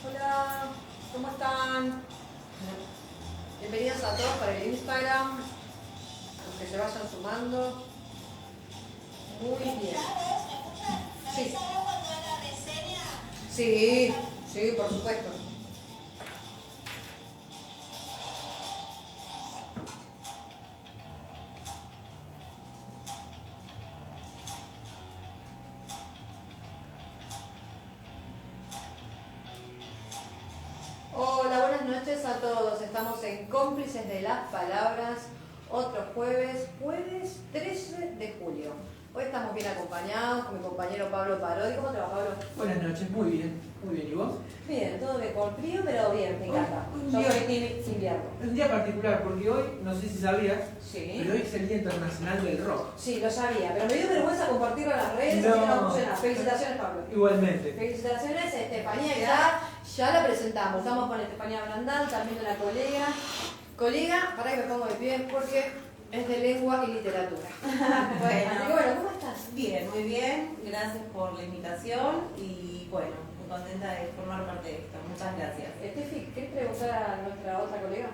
Hola, ¿cómo están? Bienvenidos a todos para el Instagram, los que se vayan sumando. Muy bien. Sí. Sí, sí, por supuesto. Hola, buenas noches a todos. Estamos en Cómplices de las Palabras, otro jueves 13 de julio. Hoy estamos bien acompañados con mi compañero Pablo Parodi. ¿Cómo te va, Pablo? Buenas noches, muy bien. ¿Y vos? Bien, todo bien, con frío, pero bien, me encanta. Un Yo día- soy team invierno. Es un día particular porque hoy, no sé si sabías, Sí. pero hoy es el Día Internacional del Rock. Sí, lo sabía, pero me dio vergüenza compartirlo en las redes, así que no puse nada. Felicitaciones, Pablo. Igualmente. Felicitaciones, Estefanía, ya la presentamos. Estamos con Estefanía Brandán, también una colega. Colega, para que me pongo de pie porque es de lengua y literatura. Bueno. Así que bueno, ¿cómo estás? Bien, muy bien. Gracias por la invitación y bueno, muy contenta de formar parte de esto. Muchas gracias. Estefi, ¿querés preguntar a nuestra otra colega?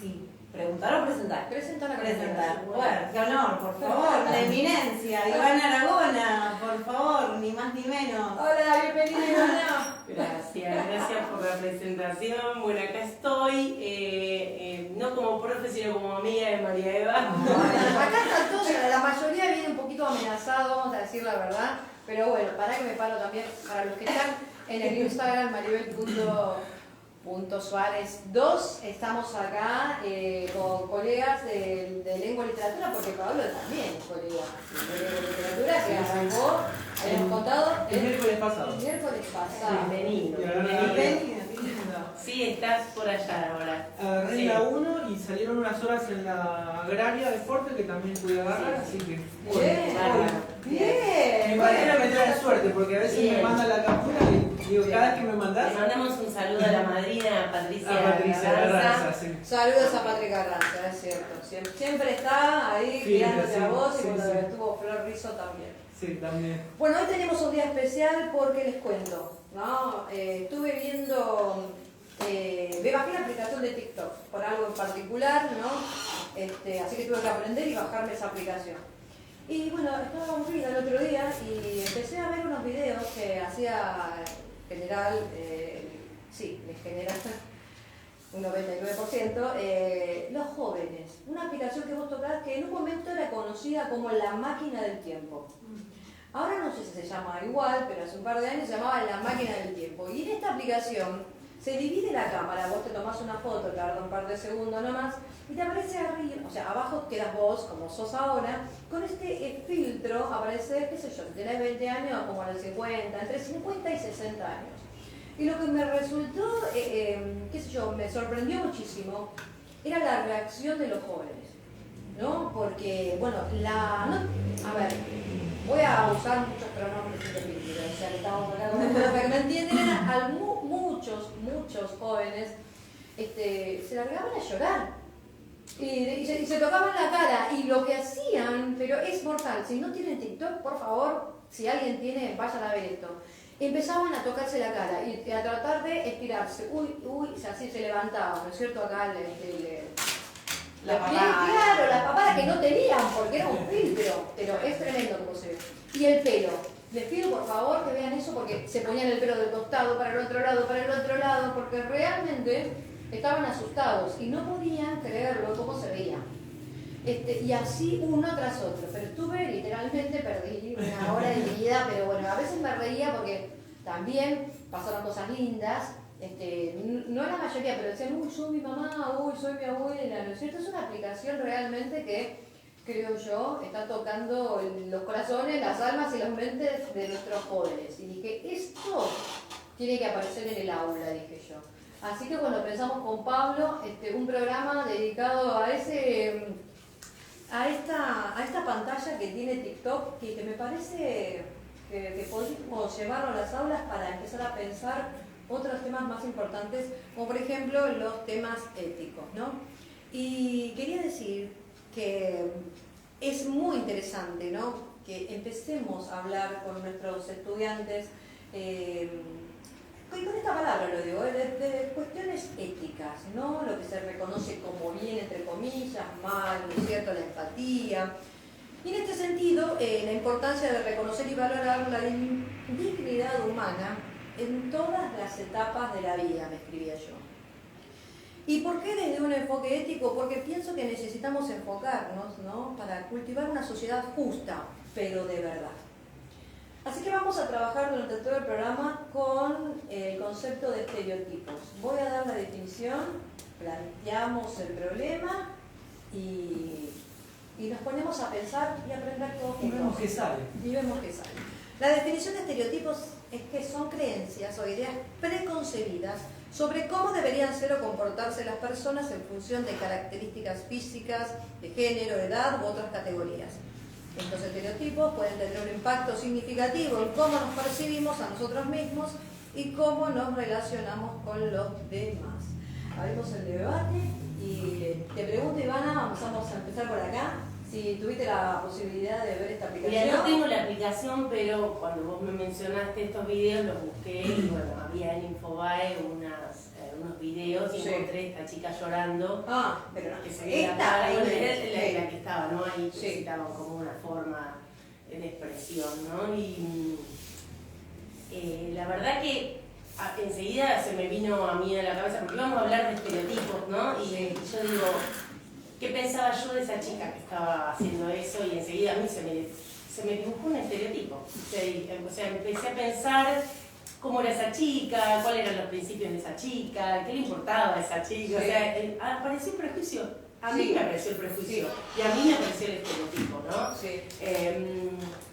Sí, ¿preguntar o presentar? Presenta la Presentar. Bueno, qué honor, por favor. La eminencia, Iván Aragona, por favor, ni más ni menos. Hola, bienvenida, Ivana. Gracias por la presentación. Bueno, acá estoy, no como profe, sino como amiga de María Eva. Acá están todos, la mayoría viene un poquito amenazado, vamos a decir la verdad. Pero bueno, para que me paro también, para los que están en el Instagram, maribel.suárez2, estamos acá con colegas de lengua y literatura, porque Pablo también es colega de lengua y literatura, que arrancó, hemos contado, El miércoles pasado. el miércoles pasado. Bienvenido. Bienvenida, qué lindo. Sí, estás por allá ahora. Agarré Sí. la 1 y salieron unas horas en la agraria de Forte que también pude agarrar, así que. Bien, bien. Mi manera me trae suerte porque a veces Bien. me manda la captura y digo, cada vez que me mandás. Le mandamos un saludo a la madrina Patricia, A Patricia Garranza, sí. Saludos a Patrick Carranza, es cierto. Siempre está ahí Sí, mirándote sí, a vos y sí, cuando sí. estuvo Flor Rizzo también. Sí, también. Bueno, hoy tenemos un día especial porque les cuento, ¿no? Estuve viendo, me bajé la aplicación de TikTok por algo en particular, ¿no? Así que tuve que aprender y bajarme esa aplicación. Y bueno, estaba aburrida el otro día y empecé a ver unos videos que hacía general, en general, un 99%, los jóvenes. Una aplicación que vos tocás que en un momento era conocida como la máquina del tiempo. Ahora no sé si se llama igual, pero hace un par de años se llamaba la máquina del tiempo. Y en esta aplicación se divide la cámara, vos te tomás una foto, tarda un par de segundos nomás, y te aparece arriba, o sea, abajo quedas vos, como sos ahora, con este filtro aparece, qué sé yo, si tenés 20 años, como en el 50, entre 50 y 60 años. Y lo que me resultó, qué sé yo, me sorprendió muchísimo, era la reacción de los jóvenes, ¿no? Porque, bueno, a ver, voy a usar muchos pronombres indefinidos, o sea, que estamos acá, pero para que me entiendan, eran muchos jóvenes se largaban a llorar y se tocaban la cara, y lo que hacían, pero es mortal, si no tienen TikTok, por favor, si alguien tiene, vayan a ver esto. Empezaban a tocarse la cara y a tratar de estirarse, así se levantaban, ¿no es cierto? Acá La papada. Claro, las papadas que no tenían porque era un filtro, pero es tremendo como se ve. Y el pelo. Les pido por favor que vean eso porque se ponían el pelo del costado para el otro lado, porque realmente estaban asustados y no podían creerlo cómo se veía. Y así uno tras otro. Pero literalmente perdí una hora de mi vida, pero bueno, a veces me reía porque también pasaron cosas lindas. No la mayoría, pero decían, uy, soy mi mamá, uy, soy mi abuela, ¿no es cierto? Es una aplicación realmente que, creo yo, está tocando los corazones, las almas y las mentes de nuestros jóvenes. Y dije, esto tiene que aparecer en el aula, dije yo. Así que bueno, pensamos con Pablo un programa dedicado a esta pantalla que tiene TikTok, que me parece que podemos llevarlo a las aulas para empezar a pensar otros temas más importantes, como por ejemplo los temas éticos, ¿no? Y quería decir que es muy interesante, ¿no?, que empecemos a hablar con nuestros estudiantes, y con esta palabra lo digo, críticas, ¿no? Lo que se reconoce como bien, entre comillas, mal, ¿no es cierto?, la empatía. Y en este sentido, la importancia de reconocer y valorar la dignidad humana en todas las etapas de la vida, me escribía yo. ¿Y por qué desde un enfoque ético? Porque pienso que necesitamos enfocarnos, ¿no?, para cultivar una sociedad justa, pero de verdad. Así que vamos a trabajar durante todo el programa con el concepto de estereotipos. Voy a dar la definición, planteamos el problema y nos ponemos a pensar y a aprender todos juntos. Y vemos qué sale. Y vemos qué sale. La definición de estereotipos es que son creencias o ideas preconcebidas sobre cómo deberían ser o comportarse las personas en función de características físicas, de género, edad u otras categorías. Estos estereotipos pueden tener un impacto significativo en cómo nos percibimos a nosotros mismos y cómo nos relacionamos con los demás. Abrimos el debate y te pregunto, Ivana, vamos a empezar por acá, si tuviste la posibilidad de ver esta aplicación. Mira, no tengo la aplicación, pero cuando vos me mencionaste estos videos los busqué y bueno, había en Infobae unos videos y Sí. encontré esta chica llorando. Pero no, Que se veía esta, cara, ahí bueno, ves. era la que estaba, ¿no? Ahí Sí. necesitaban como una forma de expresión, ¿no? Y la verdad que enseguida se me vino a mí a la cabeza, porque íbamos a hablar de estereotipos, ¿no? Y yo digo, ¿qué pensaba yo de esa chica que estaba haciendo eso? Y enseguida a mí se me dibujó un estereotipo. O sea, empecé a pensar cómo era esa chica, cuáles eran los principios de esa chica, qué le importaba a esa chica. Sí. O sea, apareció el prejuicio. A mí Sí. me apareció el prejuicio. Sí. Y a mí me apareció el estereotipo, ¿no? Sí.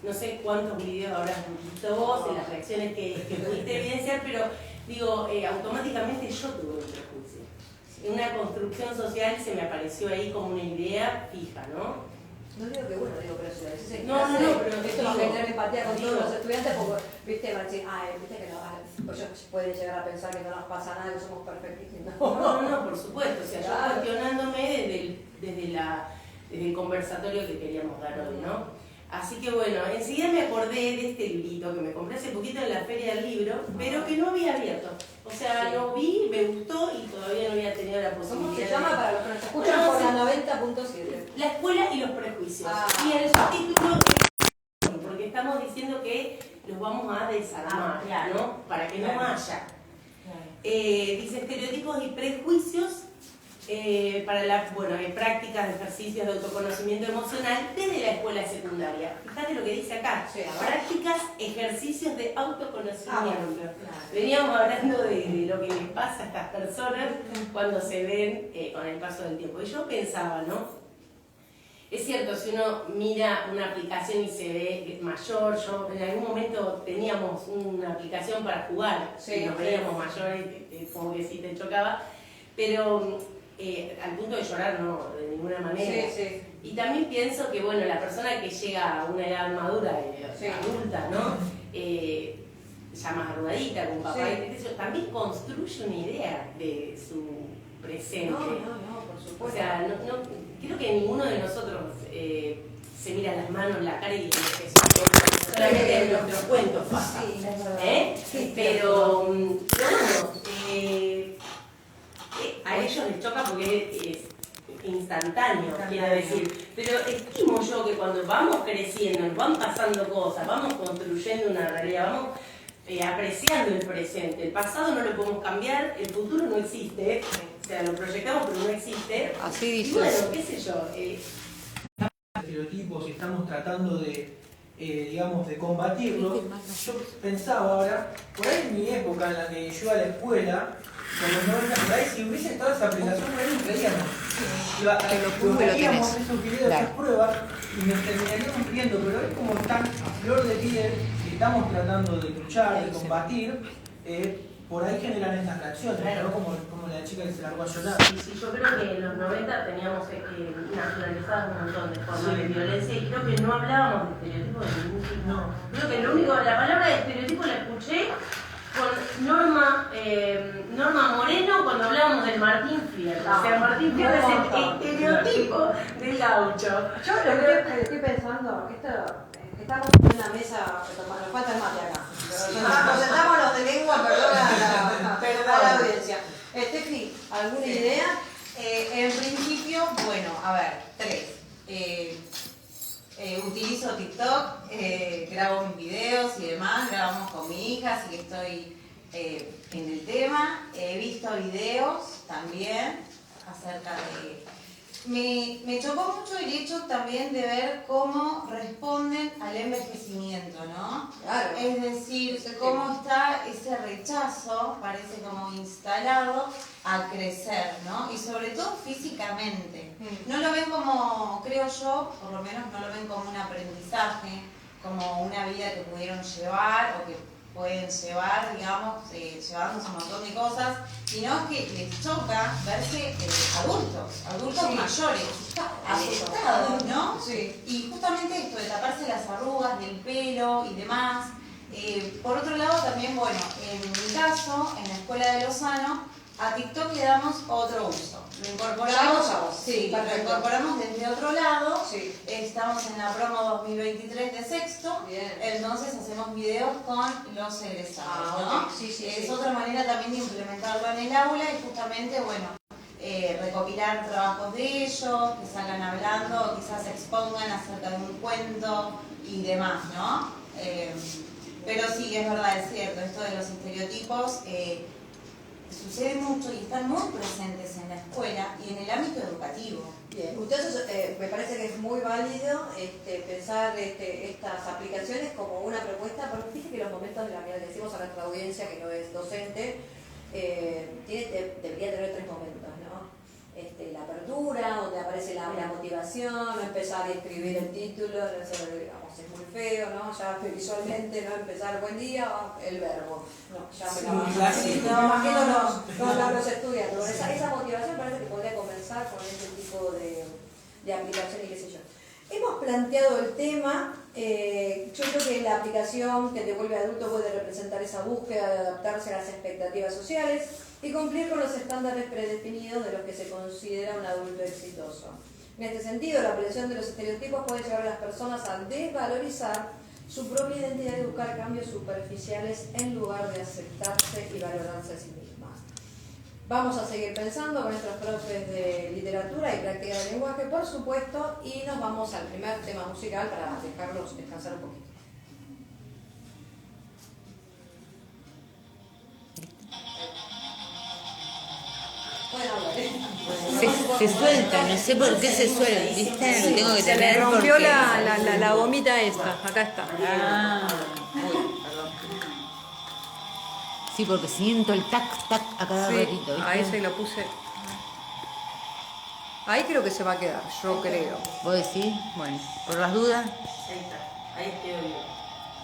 No sé cuántos videos habrás visto vos, de las reacciones que pudiste evidenciar, pero digo, automáticamente yo tuve un prejuicio. Una construcción social se me apareció ahí como una idea fija, ¿no? No digo que bueno, digo, pero si a veces en No, clase, no, pero esto va a digo, generar empatía con digo. todos los estudiantes porque, viste, van a decir, viste que no, pues ellos pueden llegar a pensar que no nos pasa nada, que somos perfectos. No, por supuesto. O sea, Claro. yo cuestionándome desde el conversatorio que queríamos dar hoy, ¿no? Así que bueno, enseguida me acordé de este librito que me compré hace poquito en la Feria del Libro, pero que no había abierto. O sea, Sí. lo vi, me gustó y todavía no había tenido la posibilidad. ¿Cómo se llama para los que nos escuchan Bueno, por sí. la 90.7? La escuela y los prejuicios. Ah. Y el subtítulo es porque estamos diciendo que los vamos a desarmar, Claro. ¿no? Para que no Claro. haya. Dice estereotipos y prejuicios para las prácticas de ejercicios de autoconocimiento emocional desde la escuela secundaria. Fíjate lo que dice acá. Sí, Prácticas, ejercicios de autoconocimiento. Claro. Veníamos hablando de lo que les pasa a estas personas cuando se ven con el paso del tiempo. Y yo pensaba, ¿no? Es cierto, si uno mira una aplicación y se ve mayor, yo en algún momento teníamos una aplicación para jugar, Sí, y nos sí. veíamos mayores, como que sí te chocaba, pero al punto de llorar no, de ninguna manera. Sí. Y también pienso que, bueno, la persona que llega a una edad madura, Sí. adulta, ¿no? Ya más arrugadita, con papá, Sí. y qué sé yo, también construye una idea de su presente. No, por O supuesto. sea, creo que ninguno de nosotros se mira las manos, la cara y dice que solamente en nuestros cuentos pasa. Sí, es verdad. Sí, Pero bueno, a ellos les choca porque es instantáneo, quiero decir. Pero estimo yo que cuando vamos creciendo, nos van pasando cosas, vamos construyendo una realidad, vamos apreciando el presente. El pasado no lo podemos cambiar, el futuro no existe. O sea, lo proyectamos pero no existe. Así Y dice. bueno, qué sé yo. Estereotipos y estamos tratando de, digamos, de combatirlos. Yo pensaba ahora, por ahí en mi época en la que yo iba a la escuela, por los 90, por ahí, si hubiese estado esa aplicación, por ahí nos creíamos. Veíamos esos videos, esas pruebas, y nos terminaríamos riendo, pero es como tan a flor de piel, que estamos tratando de luchar, de combatir, por ahí generan estas reacciones, Claro. ¿no? Como la chica que se largó a llorar. Sí, yo creo que en los 90 teníamos naturalizadas un montón de formas de violencia y creo que no hablábamos de estereotipos de ningún tipo. No. Creo que la palabra de estereotipo la escuché con Norma Moreno cuando hablábamos del Martín Fierro. O sea, Martín Fierro es el estereotipo del gaucho. Yo lo que estoy pensando, estamos en una mesa, nos falta el mate acá. Nos sentamos los de lengua, perdón a la audiencia. Estefi, ¿Alguna idea? En principio, bueno, a ver, 3. Utilizo TikTok, grabo mis videos y demás, grabamos con mi hija, así que estoy en el tema. He visto videos también acerca de... Me chocó mucho el hecho también de ver cómo responden al envejecimiento, ¿no? Claro. Es decir, cómo está ese rechazo, parece como instalado, a crecer, ¿no? Y sobre todo físicamente. No lo ven como, creo yo, por lo menos no lo ven como un aprendizaje, como una vida que pudieron llevar o que pueden llevar, digamos, llevándose un montón de cosas, sino que les choca verse adultos Sí. mayores, asustados, ¿no? Sí. Y justamente esto de taparse las arrugas del pelo y demás. Por otro lado también, bueno, en mi caso, en la escuela de Lozano, a TikTok le damos otro uso. Lo incorporamos, Sí, lo perfecto. incorporamos desde otro lado. Sí. Estamos en la promo 2023 de sexto. Bien. Entonces hacemos videos con los egresados, ¿no? Ok. Sí, sí, Es sí. otra manera también de implementarlo en el aula y justamente, bueno, recopilar trabajos de ellos, que salgan hablando, quizás se expongan acerca de un cuento y demás, ¿no? Pero sí, es verdad, es cierto, esto de los estereotipos sucede mucho y están muy presentes en la escuela y en el ámbito educativo. Bien, entonces me parece que es muy válido pensar estas aplicaciones como una propuesta, porque fíjate que los momentos de la vida, le decimos a nuestra audiencia que no es docente, debería tener 3 momentos, ¿no? La apertura, donde aparece la motivación, empezar a escribir el título, eso, digamos, es muy feo, ¿no? Ya visualmente, ¿no? Empezar buen día, el verbo, no, ya me Muy clásico. me imagino los estudiantes. Esa motivación parece que podría comenzar con este tipo de aplicación y qué sé yo. Hemos planteado el tema, yo creo que la aplicación que te vuelve adulto puede representar esa búsqueda de adaptarse a las expectativas sociales y cumplir con los estándares predefinidos de los que se considera un adulto exitoso. En este sentido, la aparición de los estereotipos puede llevar a las personas a desvalorizar su propia identidad y buscar cambios superficiales en lugar de aceptarse y valorarse a sí mismas. Vamos a seguir pensando con nuestros profes de literatura y práctica de lenguaje, por supuesto, y nos vamos al primer tema musical para dejarlos descansar un poquito. Pueden hablar, ¿eh? Se suelta, no sé por qué se suelta, ¿viste? Lo tengo que Se le tener rompió porque... la gomita esta, acá está. Ah, uy, perdón. Sí, porque siento el tac, tac a cada ratito, ¿viste? Ahí se lo puse. Ahí creo que se va a quedar, yo creo. ¿Vos decís? Bueno, por las dudas. Ahí está, ahí estoy bien.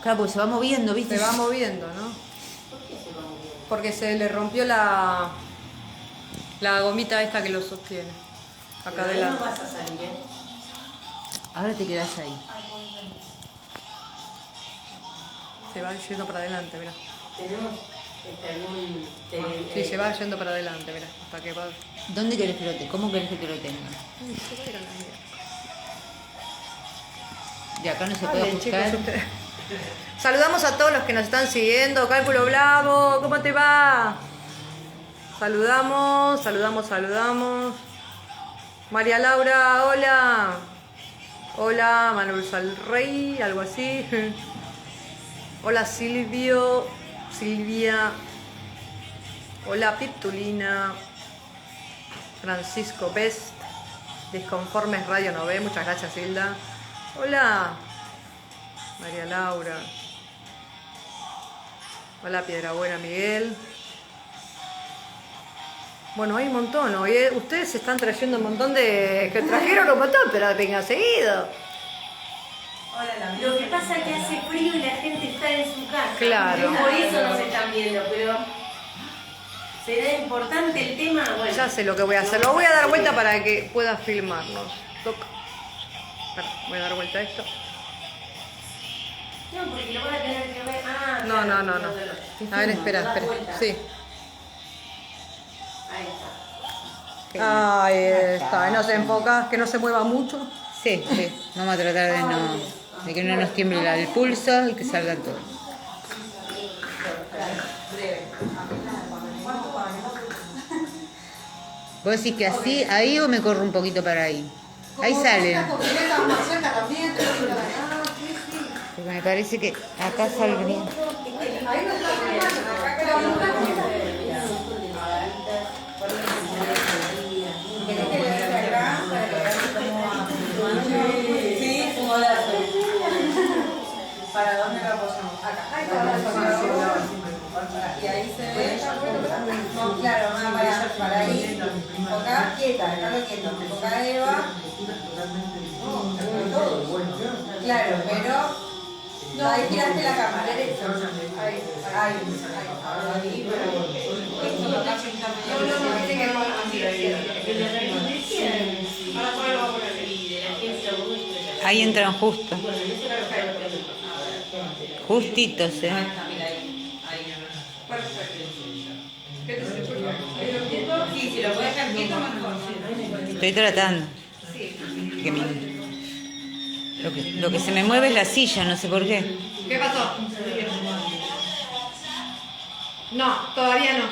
Claro, porque se va moviendo, ¿viste? Se va moviendo, ¿no? ¿Por qué se va moviendo? Porque se le rompió la gomita esta que lo sostiene. Acá Pero ahí no adelante. vas a salir, ¿eh? Ahora te quedás ahí. Se va yendo para adelante, mira. Tenemos algún... Sí, se va yendo para adelante, mira. Hasta que va. ¿Dónde querés que lo tenga? ¿Cómo querés que lo tenga? Uy, se va a ir a la mierda. De acá no se puede Hablen, ajustar. chicos, ustedes. Saludamos a todos los que nos están siguiendo. Cálculo Bravo, ¿cómo te va? Saludamos. María Laura, hola. Hola, Manuel Salrey, algo así. Hola Silvia. Hola Piptulina. Francisco Best. Disconformes Radio 9, muchas gracias Hilda. Hola María Laura. Hola Piedrabuena Miguel. Bueno, hay un montón. Hoy ustedes están trayendo un montón de... que trajeron un montón, pero venga seguido. Hola, Lo que pasa es que hace frío y la gente está en su casa. Claro. Por eso no se están viendo, pero será importante el tema. Bueno, Ya sé lo que voy a hacer. Lo voy a dar vuelta para que pueda filmarnos. Toc. Espera, voy a dar vuelta a esto. no, porque lo van a tener que ver. Ah, No. claro, A ver, espera. Das vuelta. Sí. Ahí está. Ahí está. No se enfoca, que no se mueva mucho. Sí, sí. Vamos a tratar de que no nos tiemble el pulso y que salga todo. ¿Vos decís que así, ahí o me corro un poquito para ahí? Ahí Como sale. esta cortineta más cerca también, te lo sí, sí. Porque me parece que acá saldría. Ahí no está filmando, acá queda un Sí, como dato. ¿Para dónde lo apoyamos? Acá. Ahí está, Y ahí se ve. No, claro, para ahí. Acá quieta, déjalo quieto. Acá Eva. Claro, pero. No, ahí tiraste la cámara. Derecho. Ahí. Ahí entran justo. Justitos, Ahí está, mira ahí. Sí, si lo puedes dejar quieto, mejor. Estoy tratando. Que lo que se me mueve es la silla, no sé por qué. ¿Qué pasó? No, todavía no.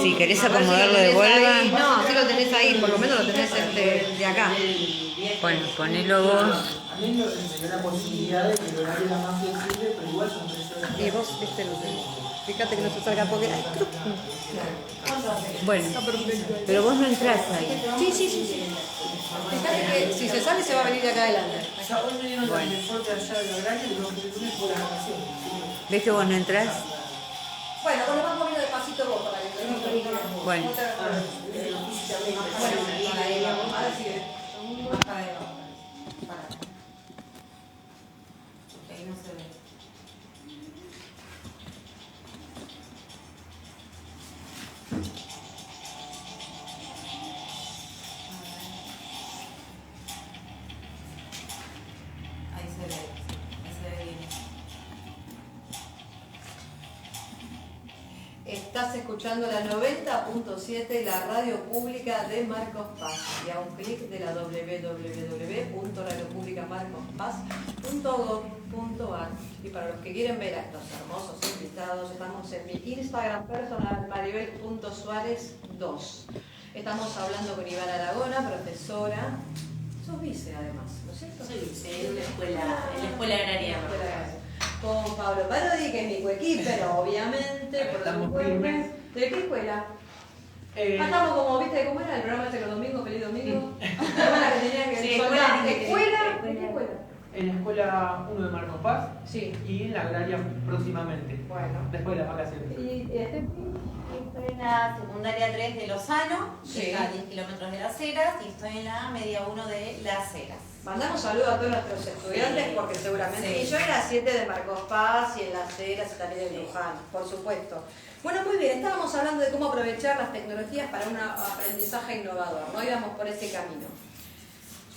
Si querés acomodarlo de vuelta, No, si lo tenés ahí, por lo menos lo tenés de acá. bueno, ponelo vos. A mí me dio la posibilidad de que el horario era más flexible, pero igual son 3 horas. Y vos, viste, fíjate que no se salga porque hay truco. Bueno, pero vos no entrás ahí. Sí, sí, sí, sí. Fíjate que si se sale se va a venir de acá adelante. O sea, hoy me dieron el reporte allá del horario y no que lunes por las vacaciones. ¿Ves que vos no entrás? Bueno, vos lo vas moviendo despacito vos para que te den un poquito más. Bueno. Bueno, para ella, ahora sí. Para Eva. Para. Ahí no se ve. Ahí se ve. Ahí se ve bien. Estás escuchando la 90.7, la radio pública de Marcos Paz. Y a un clic de la www.radiopublicamarcospaz.gov.ar. Y para los que quieren ver a estos hermosos invitados, estamos en mi Instagram personal, maribel.suárez2. Estamos hablando con Iván Aragona, profesora. Sos vice además, ¿no es cierto? Soy vice en la escuela agraria. Con Pablo Parodi, que es mi coequiper, obviamente, por Estamos supuesto. firmes. ¿De qué escuela? Estamos como, ¿viste cómo era el programa ese los domingos, feliz domingo? La hermana que tenía que Sí, ¿Escuela? ¿De qué escuela. escuela? En la escuela 1 de Marcos Paz Sí. y en la agraria próximamente, Bueno. después de las vacaciones. ¿Y este? Estoy en la secundaria 3 de Lozano, Sí. que está a 10 kilómetros de Las Heras, y estoy en la media 1 de Las Heras. Mandamos saludos a todos nuestros estudiantes porque seguramente. Sí. Y yo en la 7 de Marcos Paz y en las Heras y también de Luján, por supuesto. Bueno, muy bien, estábamos hablando de cómo aprovechar las tecnologías para un aprendizaje innovador, ¿no? Íbamos por ese camino.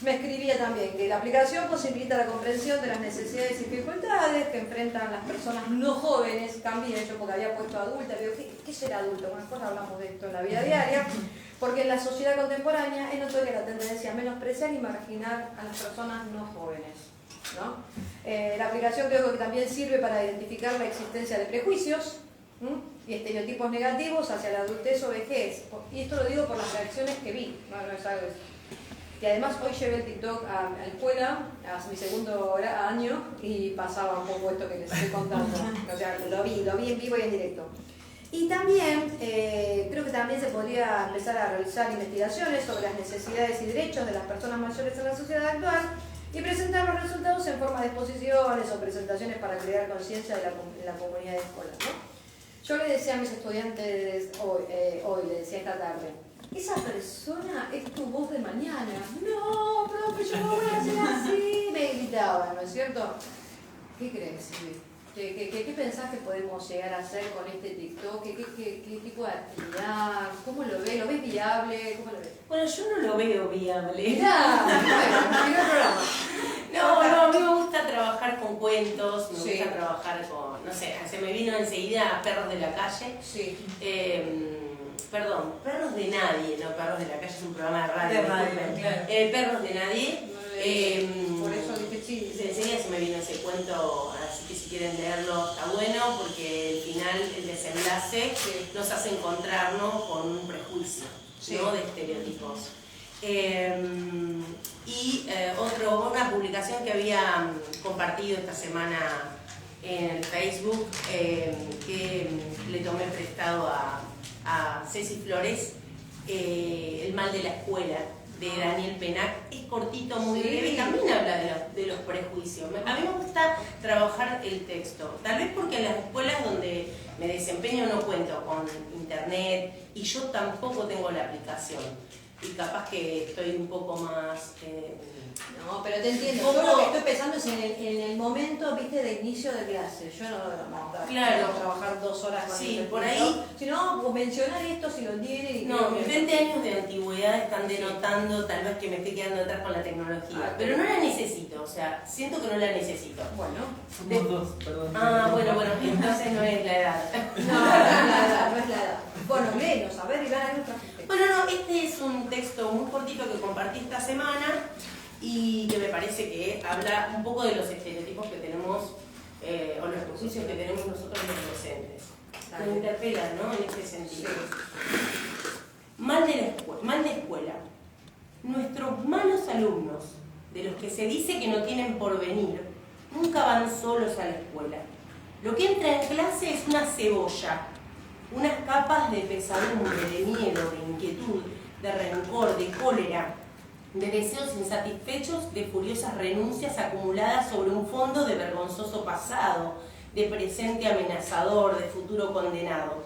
Me escribía también que la aplicación posibilita la comprensión de las necesidades y dificultades que enfrentan las personas no jóvenes. Cambié yo porque había puesto adulta, pero ¿qué es ser adulto? Bueno, después hablamos de esto en la vida diaria, porque en la sociedad contemporánea es notoria la tendencia a menospreciar y marginar a las personas no jóvenes, ¿no? La aplicación creo que también sirve para identificar la existencia de prejuicios y estereotipos negativos hacia la adultez o vejez. Y esto lo digo por las reacciones que vi, no es algo. Y además hoy llevé el TikTok a la escuela, a mi segundo año, y pasaba un poco esto que les estoy contando. O sea, lo vi en vivo y en directo. Y también, creo que también se podría empezar a realizar investigaciones sobre las necesidades y derechos de las personas mayores en la sociedad actual y presentar los resultados en forma de exposiciones o presentaciones para crear conciencia de la comunidad escolar, ¿no? Yo le decía a mis estudiantes hoy le decía esta tarde, esa persona es tu voz de mañana. No, profe, yo no voy a hacer así. Me gritaban, ¿no es cierto? ¿Qué crees, Silvi? ¿Qué pensás que podemos llegar a hacer con este TikTok? ¿Qué tipo de actividad? ¿Cómo lo ves? ¿Lo ves viable? ¿Cómo lo ves? Bueno, yo no lo veo viable. Mirá, bueno, primer programa. No, a mí me gusta trabajar con cuentos, me Sí. gusta trabajar con, no sé, se me vino enseguida Perros de la Calle. Sí. perdón, Perros de Nadie, no Perros de la Calle, es un programa de radio. De radio, disculpen. claro. Perros de Nadie. Por eso dije sí. Enseguida se me vino ese cuento, así que si quieren leerlo está bueno, porque el final, el desenlace, nos hace encontrarnos con un prejuicio, ¿no? De estereotipos. Una publicación que había compartido esta semana en el Facebook, que le tomé prestado a Ceci Flores, El mal de la escuela, de Daniel Penac. Es cortito, muy breve, también habla de los prejuicios. A mí me gusta trabajar el texto, tal vez porque en las escuelas donde me desempeño no cuento con internet y yo tampoco tengo la aplicación. Y capaz que estoy un poco más... No, pero te entiendo. Yo lo que estoy pensando es en el momento, viste, de inicio de clase. Yo no quiero trabajar 2 horas con sí, el por ahí. Sino mencionar esto si lo tiene. Y no, mis 20 años de antigüedad están denotando tal vez que me esté quedando atrás con la tecnología. Pero no la necesito, o sea, siento que no la necesito. Bueno. Somos dos, perdón. Bueno, entonces no es la edad. No es la edad. Bueno, léenos, a ver, Iván, hay otra gente. Bueno, este es un texto muy cortito que compartí esta semana y que me parece que habla un poco de los estereotipos que tenemos o los prejuicios que tenemos nosotros los docentes. Me interpela, ¿no? En ese sentido. Mal de escuela. Nuestros malos alumnos, de los que se dice que no tienen porvenir, nunca van solos a la escuela. Lo que entra en clase es una cebolla, unas capas de pesadumbre, de miedo, de inquietud, de rencor, de cólera, de deseos insatisfechos, de furiosas renuncias acumuladas sobre un fondo de vergonzoso pasado, de presente amenazador, de futuro condenado.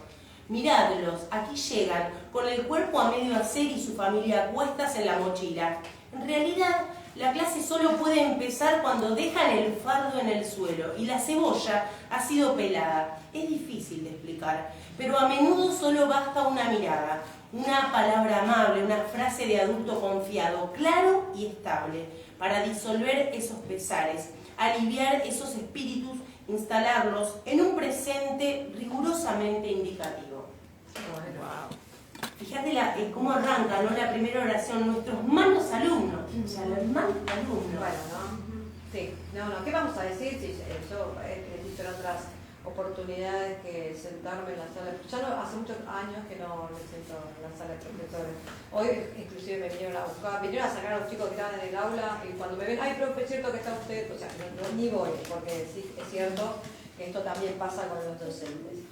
Miradlos, aquí llegan, con el cuerpo a medio hacer y su familia a cuestas en la mochila. En realidad, la clase solo puede empezar cuando dejan el fardo en el suelo y la cebolla ha sido pelada. Es difícil de explicar, pero a menudo solo basta una mirada, una palabra amable, una frase de adulto confiado, claro y estable, para disolver esos pesares, aliviar esos espíritus, instalarlos en un presente rigurosamente indicativo. Fíjate cómo arranca, ¿no? La primera oración, nuestros malos alumnos. O sea, los malos alumnos. Bueno, ¿no? Sí. No, ¿qué vamos a decir? Sí, yo he dicho en otras oportunidades que sentarme en la sala. Ya no, hace muchos años que no me siento en la sala de profesores. Hoy inclusive me vinieron a buscar, vinieron a sacar a los chicos que estaban en el aula y cuando me ven, ay, profe, es cierto que está usted, o sea, ni voy, porque sí, es cierto que esto también pasa con los docentes.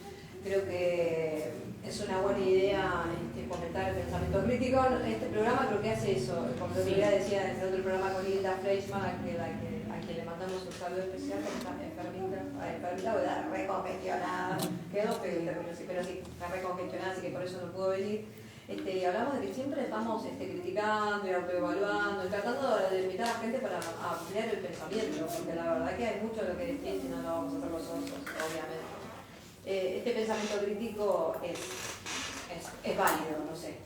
Creo que es una buena idea fomentar el pensamiento crítico. Este programa creo que hace eso. Como el otro día decía en el otro programa con Hilda Fleischmann, a quien le mandamos un saludo especial, que está enfermita, o está recongestionada, quedó pero sí, está recongestionada, así que por eso no pudo venir. Y hablamos de que siempre estamos criticando y autoevaluando, y tratando de invitar a la gente para ampliar el pensamiento, porque la verdad que hay mucho de lo que decís y no lo vamos a hacer nosotros, obviamente. Este pensamiento crítico es válido, no sé.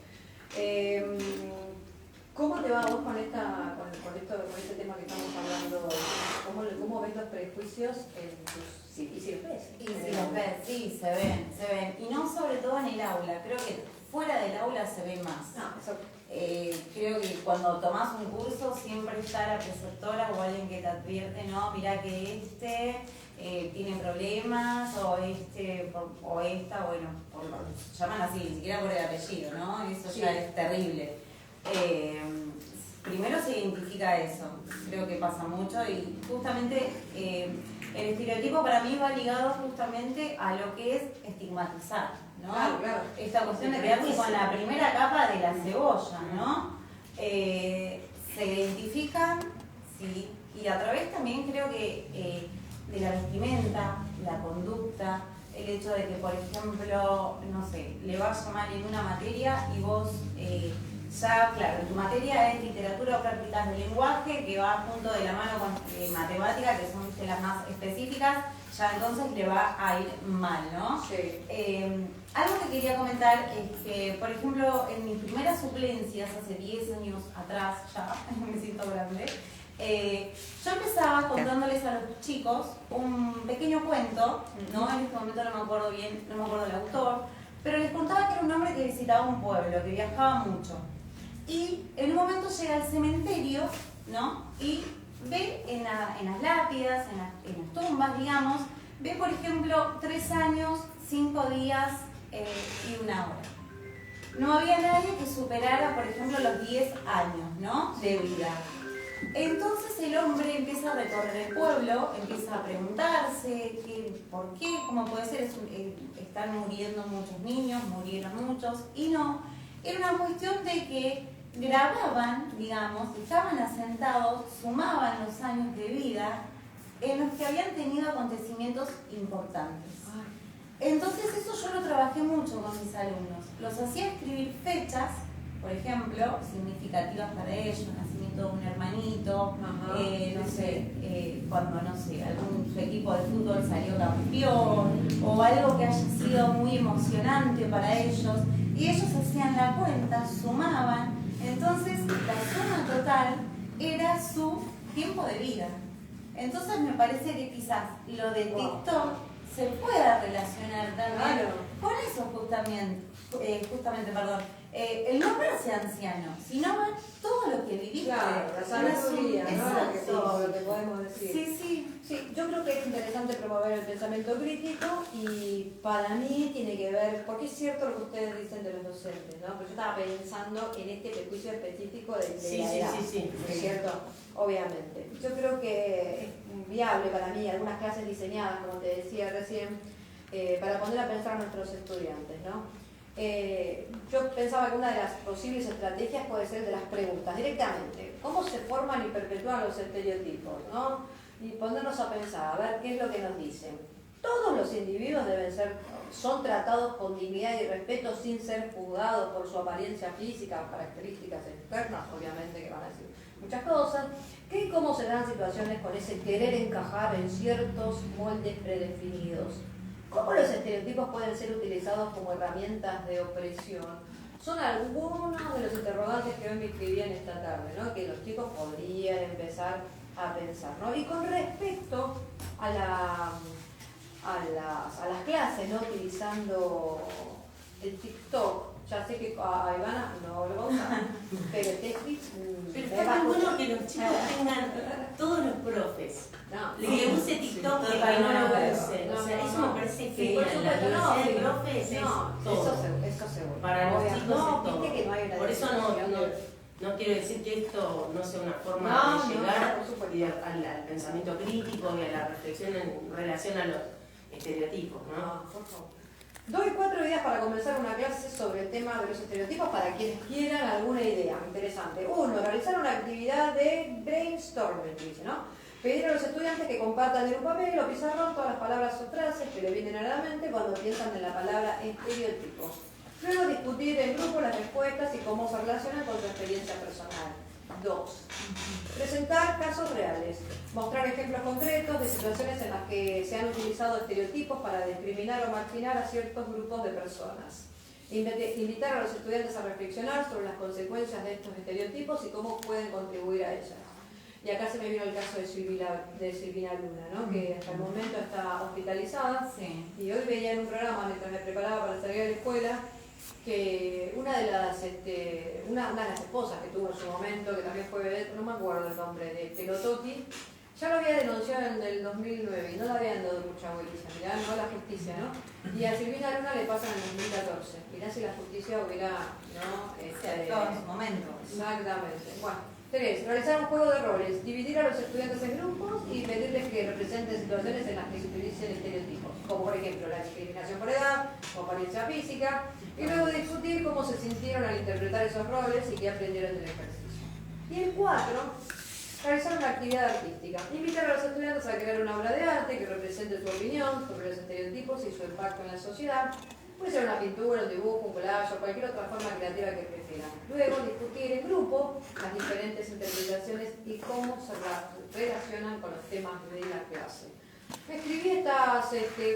¿Cómo te va vos con este tema que estamos hablando? ¿Cómo ves los prejuicios en tus... y si los ves? Sí, se ven. Y no sobre todo en el aula, creo que fuera del aula se ve más. Creo que cuando tomás un curso siempre está la preceptora o alguien que te advierte, no, mirá que tiene problemas o esta, bueno, llaman así, ni siquiera por el apellido, ¿no? Eso ya es terrible. Primero se identifica eso, creo que pasa mucho y justamente el estereotipo para mí va ligado justamente a lo que es estigmatizar, ¿no? Claro. Esta cuestión de quedarse con la primera capa de la cebolla, ¿no? Se identifican, sí, y a través también creo que de la vestimenta, la conducta, el hecho de que, por ejemplo, no sé, le vas a mal en una materia y vos ya, claro, tu materia es literatura o prácticas de lenguaje, que va junto de la mano con matemática, que son las más específicas, ya entonces le va a ir mal, ¿no? Sí. Algo que quería comentar es que, por ejemplo, en mis primeras suplencias, hace 10 años atrás, ya me siento grande, yo empezaba contándoles a los chicos un pequeño cuento, ¿no? En este momento no me acuerdo bien, no me acuerdo del autor, pero les contaba que era un hombre que visitaba un pueblo, que viajaba mucho. Y en un momento llega al cementerio, ¿no? Y ve en las lápidas, en las tumbas, digamos, ve, por ejemplo, 3 años, 5 días y 1 hora. No había nadie que superara, por ejemplo, los 10 años, ¿no? De vida. Entonces el hombre empieza a recorrer el pueblo, empieza a preguntarse por qué, cómo puede ser, están muriendo muchos niños, murieron muchos, y no, era una cuestión de que grababan, digamos, estaban asentados, sumaban los años de vida en los que habían tenido acontecimientos importantes. Entonces eso yo lo trabajé mucho con mis alumnos, los hacía escribir fechas, por ejemplo, significativas para ellos, nacimiento de un hermanito, no sé, cuando, no sé, su equipo de fútbol salió campeón, o algo que haya sido muy emocionante para ellos, y ellos hacían la cuenta, sumaban, entonces la suma total era su tiempo de vida. Entonces me parece que quizás lo de TikTok se pueda relacionar también con eso justamente, perdón. El no verse anciano, sino ver todo lo que viviste. Claro, la sabiduría, ¿no? Exacto. Lo que podemos decir. Sí, yo creo que es interesante promover el pensamiento crítico y para mí tiene que ver, porque es cierto lo que ustedes dicen de los docentes, ¿no? Pero yo estaba pensando en este prejuicio específico de la edad, ¿no es cierto? Obviamente. Yo creo que es viable para mí algunas clases diseñadas, como te decía recién, para poner a pensar a nuestros estudiantes, ¿no? Yo pensaba que una de las posibles estrategias puede ser de las preguntas directamente. ¿Cómo se forman y perpetúan los estereotipos? ¿No? Y ponernos a pensar, a ver qué es lo que nos dicen. Todos los individuos son tratados con dignidad y respeto sin ser juzgados por su apariencia física o características externas, obviamente que van a decir muchas cosas. ¿Qué y cómo se dan situaciones con ese querer encajar en ciertos moldes predefinidos? ¿Cómo los estereotipos pueden ser utilizados como herramientas de opresión? Son algunos de los interrogantes que hoy me escribían esta tarde, ¿no? Que los chicos podrían empezar a pensar, ¿no? Y con respecto a las clases, ¿no? Utilizando el TikTok, ya sé que a Ivana no lo va a usar, pero el Tetris pero está muy bueno que los chicos tengan, todos los profes, que use TikTok y que no lo usen. O sea, eso me parece genial. La diversidad de profes es todo. Eso seguro. Para los chicos es todo. Viste que no hay una por eso no quiero decir que esto no sea una forma de llegar al pensamiento crítico y a la reflexión en relación a los estereotipos, ¿no? Por favor. Doy 4 ideas para comenzar una clase sobre el tema de los estereotipos para quienes quieran alguna idea interesante. 1. Realizar una actividad de brainstorming, dice, ¿no? Pedir a los estudiantes que compartan en un papel o pizarrón todas las palabras o frases que le vienen a la mente cuando piensan en la palabra estereotipo. Luego discutir en grupo las respuestas y cómo se relacionan con su experiencia personal. 2. Presentar casos reales. Mostrar ejemplos concretos de situaciones en las que se han utilizado estereotipos para discriminar o marginar a ciertos grupos de personas. Invitar a los estudiantes a reflexionar sobre las consecuencias de estos estereotipos y cómo pueden contribuir a ellas. Y acá se me vino el caso de Silvina Luna, ¿no? Que hasta el momento está hospitalizada. Sí. Y hoy veía en un programa, mientras me preparaba para salir de la escuela, que una de las esposas que tuvo en su momento, que también fue vedette, no me acuerdo el nombre, de Pelototti, ya lo había denunciado en el 2009 y no le habían dado mucha bolilla, mirá, no la justicia, ¿no? Y a Silvina Luna le pasa en el 2014. Mirá si la justicia hubiera, ¿no? Se actuó en su momento. Exactamente. Bueno. 3. Realizar un juego de roles. Dividir a los estudiantes en grupos y pedirles que representen situaciones en las que se utilicen estereotipos, como por ejemplo la discriminación por edad o apariencia física, y luego discutir cómo se sintieron al interpretar esos roles y qué aprendieron del ejercicio. Y el 4. Realizar una actividad artística. Invitar a los estudiantes a crear una obra de arte que represente su opinión sobre los estereotipos y su impacto en la sociedad. Puede ser una pintura, un dibujo, un collage o cualquier otra forma creativa que prefieran. Luego, discutir en grupo las diferentes interpretaciones y cómo se relacionan con los temas de la clase. Me escribí estas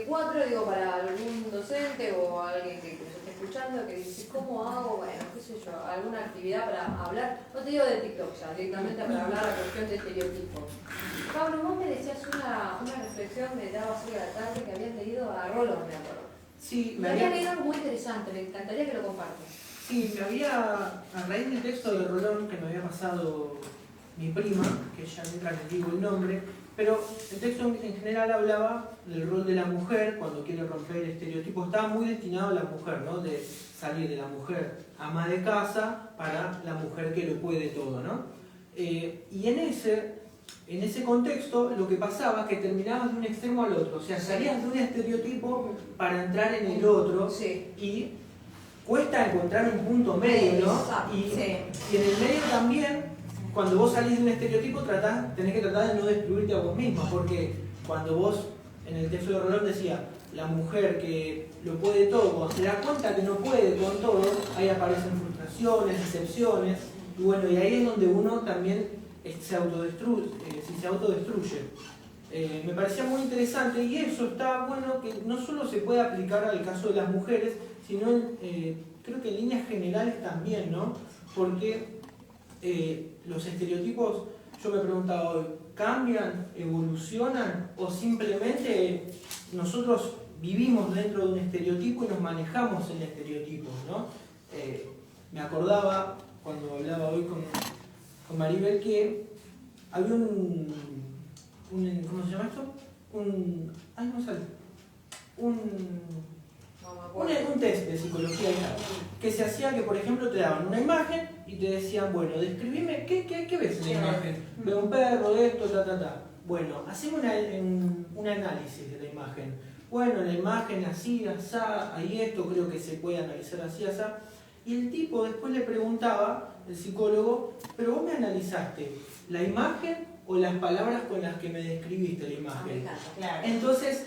4, digo, para algún docente o alguien que nos esté escuchando, que dice, ¿cómo hago? Bueno, qué sé yo, alguna actividad para hablar, no te digo de TikTok ya, directamente para hablar la cuestión de estereotipos. Pablo, vos me decías una reflexión, me dabas hoy a la tarde, que habías leído a Rolón, me acuerdo. Sí, Me había leído algo muy interesante, me encantaría que lo compartas. Sí, a raíz del texto de Rolón que me había pasado mi prima, que ya mientras les digo el nombre, pero el texto en general hablaba del rol de la mujer cuando quiere romper el estereotipo. Estaba muy destinado a la mujer, ¿no? De salir de la mujer ama de casa para la mujer que lo puede todo, ¿no? Y en ese contexto lo que pasaba es que terminabas de un extremo al otro, o sea, salías de un estereotipo para entrar en el otro, Sí. y cuesta encontrar un punto medio, ¿no? Y en el medio también, cuando vos salís de un estereotipo, tenés que tratar de no destruirte a vos mismo, porque cuando vos, en el texto de Rolón decía, la mujer que lo puede todo, cuando se da cuenta que no puede con todo, ahí aparecen frustraciones, decepciones, y bueno, y ahí es donde uno también se autodestruye. Me parecía muy interesante, y eso está bueno, que no solo se puede aplicar al caso de las mujeres, sino creo que en líneas generales también, ¿no? Porque los estereotipos, yo me preguntaba hoy, ¿cambian, evolucionan o simplemente nosotros vivimos dentro de un estereotipo y nos manejamos en estereotipos, ¿no? Me acordaba cuando hablaba hoy con Maribel que había ¿cómo se llama esto? Ay, no sale. Un test de psicología que se hacía que, por ejemplo, te daban una imagen y te decían, bueno, describime, ¿qué ves en la imagen? Veo un perro, esto, Bueno, hacemos un análisis de la imagen. Bueno, la imagen así, asá, hay esto, creo que se puede analizar así, asá. Y el tipo después le preguntaba, el psicólogo, pero vos me analizaste la imagen o las palabras con las que me describiste la imagen. Claro. Entonces,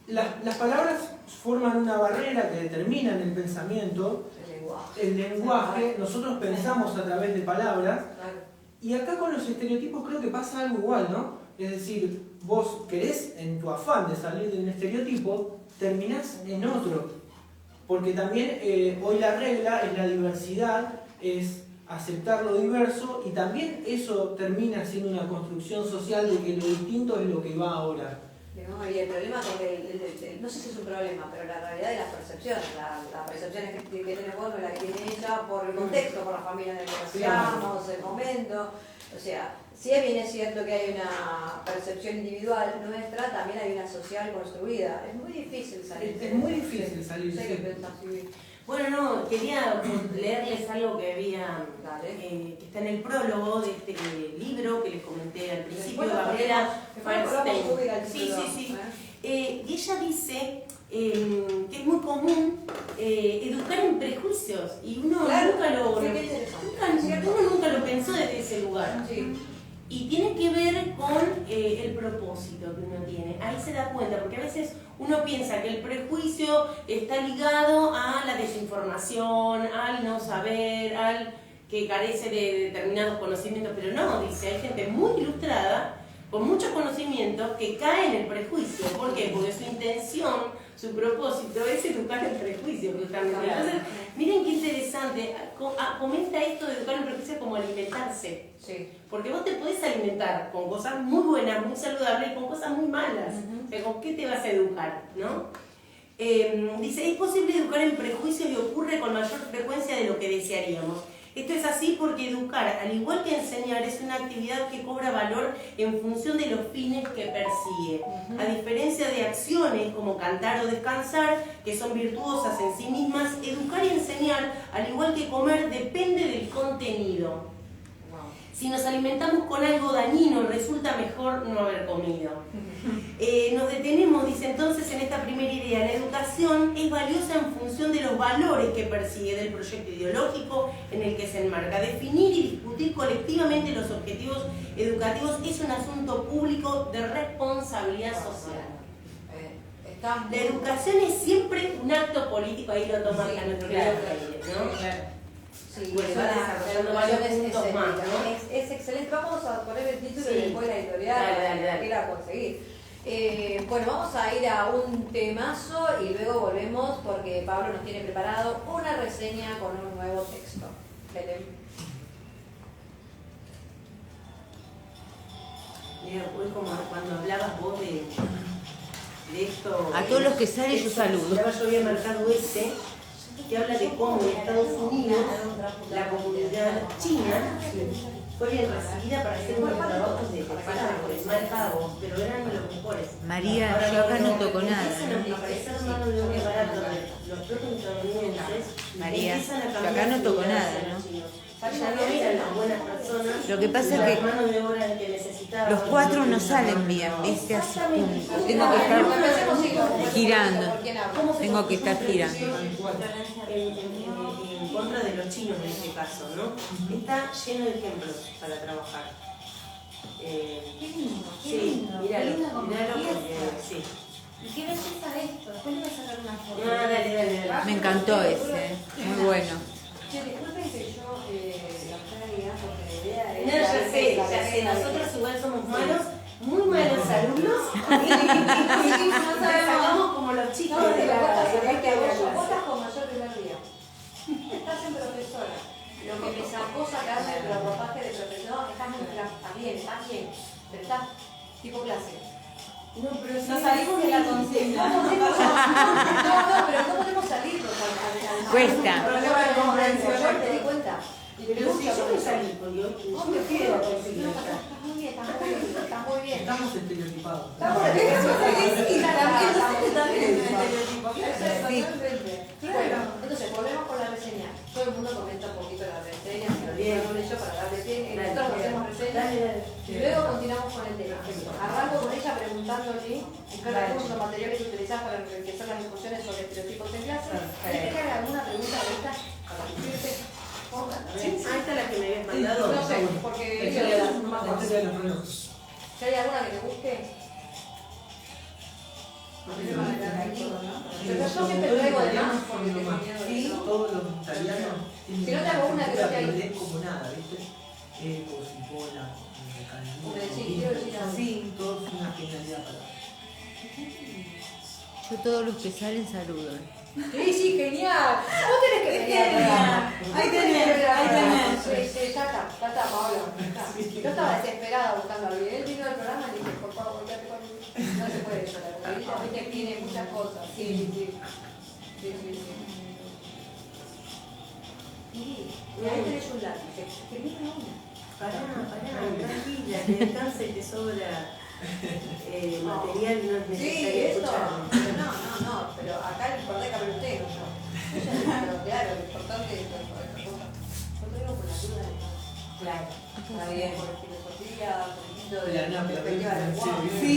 las palabras forman una barrera que determina el pensamiento, el lenguaje. Nosotros pensamos a través de palabras, y acá con los estereotipos creo que pasa algo igual, ¿no? Es decir, vos querés, en tu afán de salir de un estereotipo, terminás en otro. Porque también hoy la regla es la diversidad, es aceptar lo diverso, y también eso termina siendo una construcción social de que lo distinto es lo que va ahora. ¿No? Y el problema con no sé si es un problema, pero la realidad de las percepciones, la percepción que tenemos vos no es la que tiene ella por el contexto, por la familia en la que nos criamos, el momento. O sea, si bien es cierto que hay una percepción individual nuestra, también hay una social construida. Es muy difícil salir. Es muy difícil salir. No sé qué pensás, Silvi. Bueno, no, quería leerles algo que había, que está en el prólogo de este libro que les comenté al principio, de Gabriela Feinstein. Sí. Y ella dice que es muy común educar en prejuicios, y uno nunca lo pensó desde ese lugar. Sí. Y tiene que ver con el propósito que uno tiene. Ahí se da cuenta, porque a veces uno piensa que el prejuicio está ligado a la desinformación, al no saber, al que carece de determinados conocimientos, pero no, dice, hay gente muy ilustrada, con muchos conocimientos, que cae en el prejuicio. ¿Por qué? Porque su intención, su propósito es educar el prejuicio, justamente. Entonces, miren qué interesante, comenta esto de educar el prejuicio como alimentarse. Sí. Porque vos te podés alimentar con cosas muy buenas, muy saludables, y con cosas muy malas. O sea, ¿con qué te vas a educar? ¿No? Dice, es posible educar en prejuicio y ocurre con mayor frecuencia de lo que desearíamos. Esto es así porque educar, al igual que enseñar, es una actividad que cobra valor en función de los fines que persigue. A diferencia de acciones como cantar o descansar, que son virtuosas en sí mismas, educar y enseñar, al igual que comer, depende del contenido. Si nos alimentamos con algo dañino, resulta mejor no haber comido. Nos detenemos, dice entonces, en esta primera idea. La educación es valiosa en función de los valores que persigue, del proyecto ideológico en el que se enmarca. Definir y discutir colectivamente los objetivos educativos es un asunto público de responsabilidad social. La educación es siempre un acto político, ahí lo toma nuestro querido Freire, ¿no? Claro. Sí, Bueno, va desarrollando varios puntos más, ¿no? Es excelente. Vamos a poner el título y después la editorial dale. que la conseguir. Bueno, vamos a ir a un temazo y luego volvemos porque Pablo nos tiene preparado una reseña con un nuevo texto. Belén. Mira, pues como cuando hablabas vos de esto. A todos los que salen yo saludo. Ya yo había marcado este, que habla de cómo en Estados Unidos la comunidad china fue bien recibida para hacer unos trabajos de pago, mal pagos, pero eran los mejores. María, Ahora, yo acá no cuando toco nada. empiezan a aparecer mano de obra barata de los propios estadounidenses, María, empiezan a yo cambiar acá no su toco mirada nada, hacia ¿no? los chinos. Ya no eran las buenas personas. Lo que pasa es la que mano de obra que necesitaban. los cuatros no salen bien, ¿viste? Así como tengo que estar girando. Tengo que estar girando. En contra de los chinos en este caso, ¿no? Está lleno de ejemplos para trabajar. Sí, míralo, porque sí. ¿Y qué belleza esto? Después le voy a sacar una foto. No, dale. Me encantó ese, muy bueno. Che, disculpen que yo la traiga porque la idea es... No, ya sé, nosotros igual somos malos, muy malos alumnos, y nos sacamos como los chicos de la Vos estás con mayor primer día. Estás en profesora. Lo que me sacó sacarme el ropaje de profesor, estás bien, pero estás tipo clase. No, pero Nos salimos de la consigna. No, pero ¿cómo podemos salirnos al Cuesta. Problema de comprensión. Yo me di cuenta. Pero si yo me salí, porque yo me quedo con Estás muy bien. Estamos estereotipados. Bueno, entonces volvemos con la reseña. Todo el mundo comenta un poquito la reseña, se lo olvidaron ellos para darle pie. Nosotros hacemos reseñas y luego continuamos con el tema. Arranco con ella preguntándole cada uno de los materiales que utilizás para enriquecer las discusiones sobre estereotipos en clase. ¿Querés que haga alguna pregunta de estas para decirte? esta es la que me habías mandado. No sé, porque La historia de los relojes. si hay alguna que te guste. Pero yo siempre traigo de más porque tengo miedo de Sí, eso. todos los italianos tienen Si no te hago una que no te pero hay. leen como nada, ¿viste? Cipolla, Sí, quiero decir algo. sí, todo es una genialidad para. Yo todos los que salen saludo. Sí, genial. Vos tenés que venir al programa. Ahí tenés. Sí, ya está, Paola. Yo estaba desesperada buscando a alguien. Él vino al programa y dije, por favor, volvete conmigo. No se puede llorar, porque ella viste que tiene muchas cosas. Sí. Y ahí tenés un lápiz. Escribime una. Pará, tranquila, que descansa y te sobra material, no es Sí, necesario esto. escucharlo. Pero no, pero acá lo importante es que hable usted, no yo. Pero claro, lo importante es esta cosa. Yo tengo con la duda de Claro. está bien, por filosofía, por un poquito de La perspectiva del lenguaje. Sí,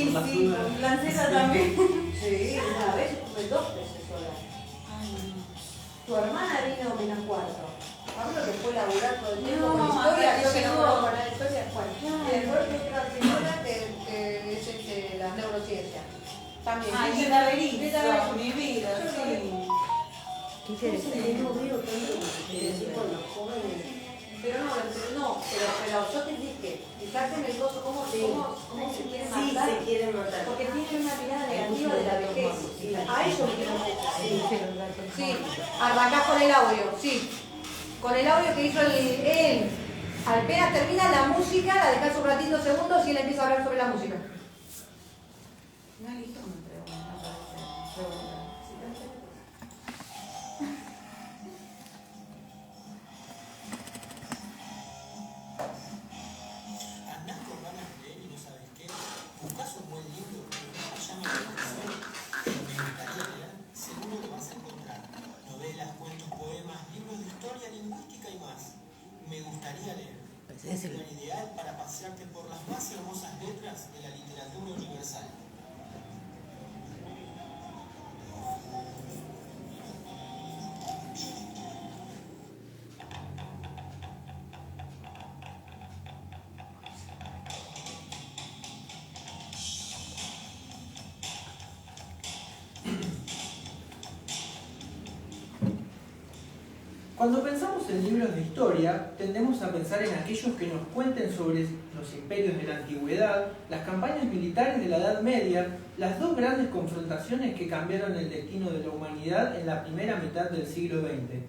con Lanceta también. Sí, una vez estuve 2 veces sola. Tu hermana vino menos cuarto. Hablo que fue laburar todo el tiempo No, con historia, acá creo que no llegó. puedo parar historia. Bueno, y después otra señora que es las neurociencias. También. Ay, Sí, qué laberinto, sí, mi vida, sí. Qué interesante. No veo tanto decir con los jóvenes. Pero yo te dije, fijarte en el coso, cómo se quieren Sí, matar. se quieren matar. Porque tienen una mirada negativa de la vejez. A ellos Sí, arrancás con el audio, sí. Con el audio que hizo él. Apenas termina la música, la dejás un ratito, segundos y él empieza a hablar sobre la música. No elijo una pregunta. ¿Andás con ganas de leer y no sabes qué? ¿Buscas un buen libro pero no te llama la atención? ¿Me gustaría leer? Seguro que vas a encontrar novelas, cuentos, poemas, libros de historia, lingüística y más. Me gustaría leer. Es el lugar ideal para pasearte por las más hermosas letras de la literatura universal. Cuando pensamos en libros de historia, tendemos a pensar en aquellos que nos cuenten sobre los imperios de la antigüedad, las campañas militares de la Edad Media, las 2 grandes confrontaciones que cambiaron el destino de la humanidad en la primera mitad del siglo XX.